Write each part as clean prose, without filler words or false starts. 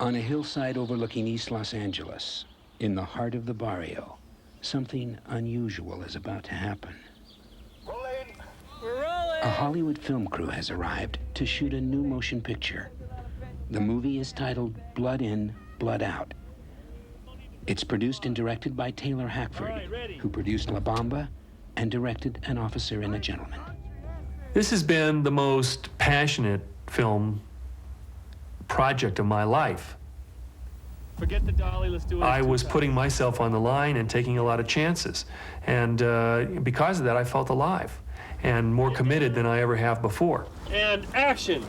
On a hillside overlooking East Los Angeles, in the heart of the barrio, something unusual is about to happen. We're rolling! A Hollywood film crew has arrived to shoot a new motion picture. The movie is titled Blood In, Blood Out. It's produced and directed by Taylor Hackford, who produced La Bamba and directed An Officer and a Gentleman. This has been the most passionate film project of my life. Forget the dolly, let's do it. I was putting myself on the line and taking a lot of chances. And because of that, I felt alive and more committed than I ever have before. And action!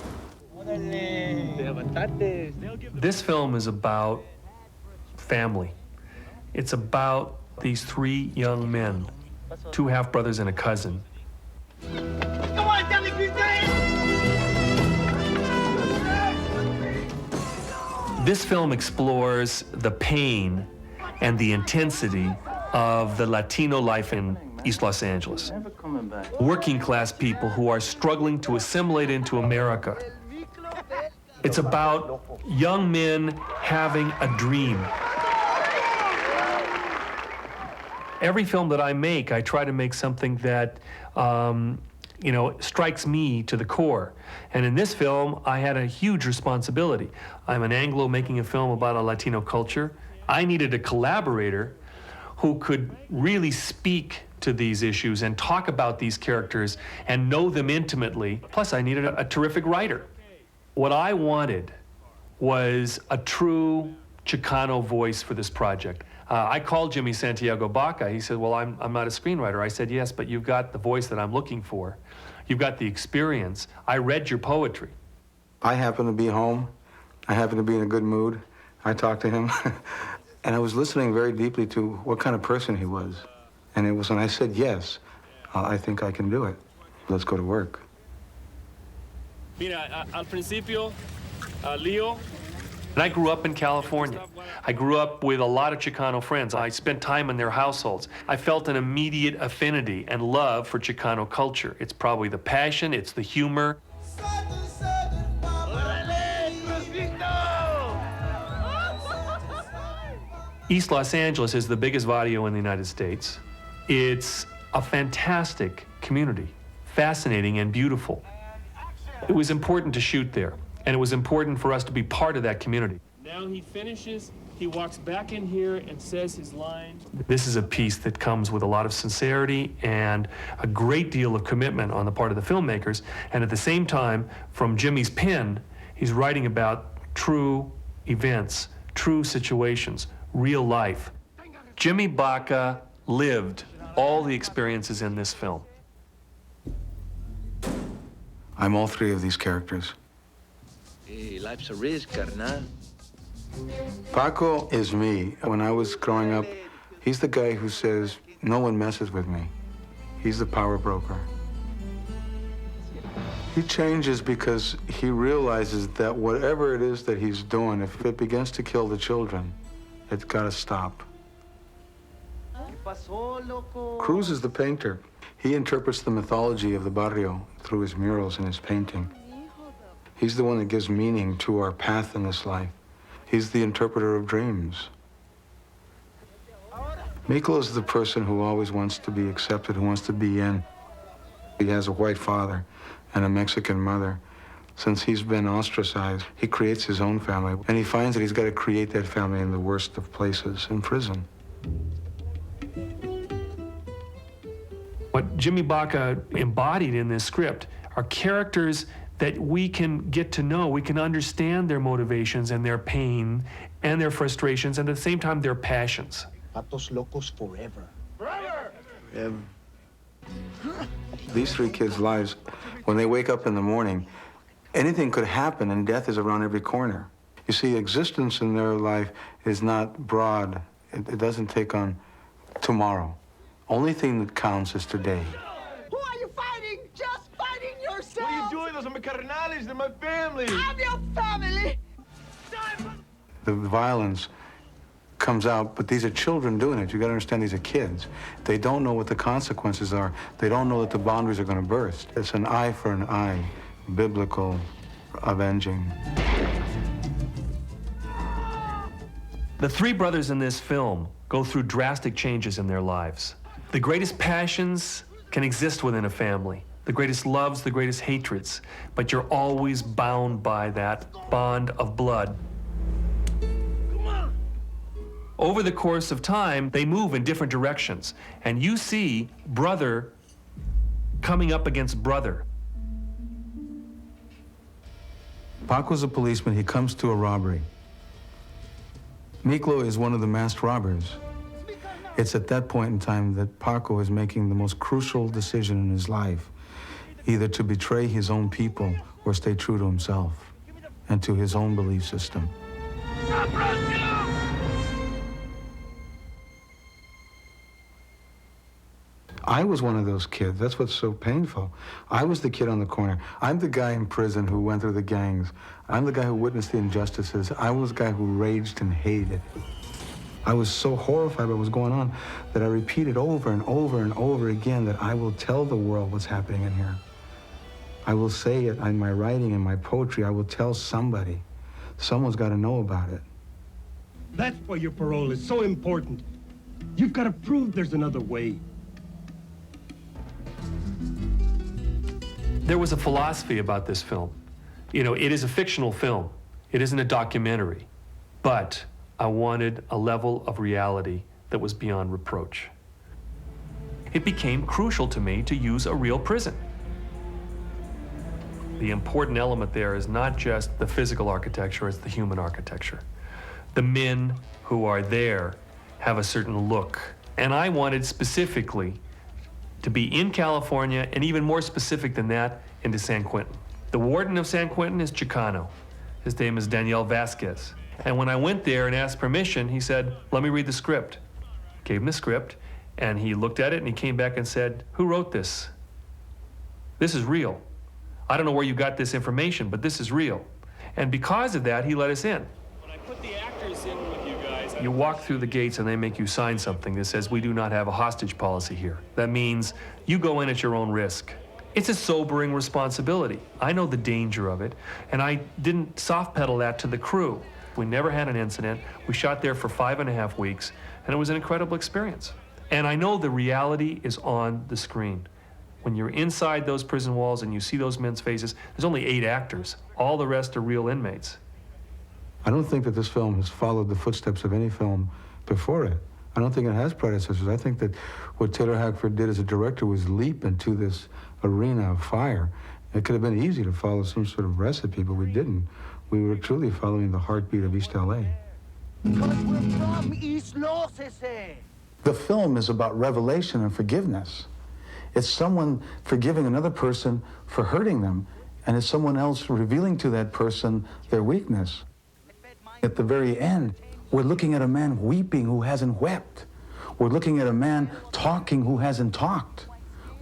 This film is about family. It's about these three young men, two half-brothers and a cousin. This film explores the pain and the intensity of the Latino life in East Los Angeles. Working class people who are struggling to assimilate into America. It's about young men having a dream. Every film that I make, I try to make something that strikes me to the core. And in this film, I had a huge responsibility. I'm an Anglo making a film about a Latino culture. I needed a collaborator who could really speak to these issues and talk about these characters and know them intimately. Plus, I needed a terrific writer. What I wanted was a true Chicano voice for this project. I called Jimmy Santiago Baca. He said, well, I'm not a screenwriter. I said, yes, but you've got the voice that I'm looking for. You've got the experience. I read your poetry. I happened to be home. I happened to be in a good mood. I talked to him. And I was listening very deeply to what kind of person he was. And it was when I said, yes, I think I can do it. Let's go to work. Mira, al principio, Leo. And I grew up in California. I grew up with a lot of Chicano friends. I spent time in their households. I felt an immediate affinity and love for Chicano culture. It's probably the passion, it's the humor. East Los Angeles is the biggest barrio in the United States. It's a fantastic community, fascinating and beautiful. It was important to shoot there. And it was important for us to be part of that community. Now he finishes, he walks back in here and says his line. This is a piece that comes with a lot of sincerity and a great deal of commitment on the part of the filmmakers. And at the same time, from Jimmy's pen, he's writing about true events, true situations, real life. Jimmy Baca lived all the experiences in this film. I'm all three of these characters. Hey, life's a risk, carnal. Paco is me. When I was growing up, he's the guy who says, no one messes with me. He's the power broker. He changes because he realizes that whatever it is that he's doing, if it begins to kill the children, it's got to stop. Cruz is the painter. He interprets the mythology of the barrio through his murals and his painting. He's the one that gives meaning to our path in this life. He's the interpreter of dreams. Miklo is the person who always wants to be accepted, who wants to be in. He has a white father and a Mexican mother. Since he's been ostracized, he creates his own family, and he finds that he's got to create that family in the worst of places, in prison. What Jimmy Baca embodied in this script are characters that we can get to know, we can understand their motivations and their pain and their frustrations, and at the same time, their passions. Patos Locos forever. Forever! These three kids' lives, when they wake up in the morning, anything could happen and death is around every corner. You see, existence in their life is not broad. It doesn't take on tomorrow. Only thing that counts is today. Who are you fighting? Just fighting yourself! What are you doing? Those are my carnales. They're my family. I'm your family! The violence comes out, but these are children doing it. You gotta understand, these are kids. They don't know what the consequences are. They don't know that the boundaries are gonna burst. It's an eye for an eye, biblical avenging. The three brothers in this film go through drastic changes in their lives. The greatest passions can exist within a family, the greatest loves, the greatest hatreds, but you're always bound by that bond of blood. Over the course of time, they move in different directions, and you see brother coming up against brother. Paco's a policeman. He comes to a robbery. Miklo is one of the masked robbers. It's at that point in time that Paco is making the most crucial decision in his life, either to betray his own people or stay true to himself and to his own belief system. I was one of those kids. That's what's so painful. I was the kid on the corner. I'm the guy in prison who went through the gangs. I'm the guy who witnessed the injustices. I was the guy who raged and hated. I was so horrified by what was going on that I repeated over and over and over again that I will tell the world what's happening in here. I will say it in my writing and my poetry. I will tell somebody. Someone's got to know about it. That's why your parole is so important. You've got to prove there's another way. There was a philosophy about this film. You know, it is a fictional film. It isn't a documentary. But I wanted a level of reality that was beyond reproach. It became crucial to me to use a real prison. The important element there is not just the physical architecture, it's the human architecture. The men who are there have a certain look. And I wanted specifically to be in California, and even more specific than that, into San Quentin. The warden of San Quentin is Chicano. His name is Daniel Vasquez. And when I went there and asked permission, he said, let me read the script. Gave him the script, and he looked at it, and he came back and said, who wrote this? This is real. I don't know where you got this information, but this is real. And because of that, he let us in. When I put the actors in with you guys, You walk through the gates and they make you sign something that says, we do not have a hostage policy here. That means you go in at your own risk. It's a sobering responsibility. I know the danger of it, and I didn't soft pedal that to the crew. We never had an incident. We shot there for 5.5 weeks, and it was an incredible experience. And I know the reality is on the screen. When you're inside those prison walls and you see those men's faces, there's only 8 actors. All the rest are real inmates. I don't think that this film has followed the footsteps of any film before it. I don't think it has predecessors. I think that what Taylor Hackford did as a director was leap into this arena of fire. It could have been easy to follow some sort of recipe, but we didn't. We were truly following the heartbeat of East LA. Because we're from East Los, ese. The film is about revelation and forgiveness. It's someone forgiving another person for hurting them, and it's someone else revealing to that person their weakness. At the very end, we're looking at a man weeping who hasn't wept. We're looking at a man talking who hasn't talked.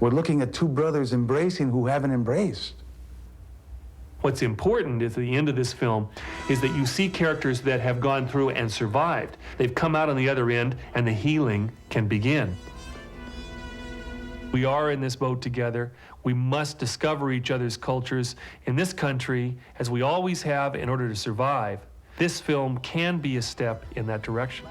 We're looking at 2 brothers embracing who haven't embraced. What's important at the end of this film is that you see characters that have gone through and survived. They've come out on the other end, and the healing can begin. We are in this boat together. We must discover each other's cultures in this country, as we always have, in order to survive. This film can be a step in that direction.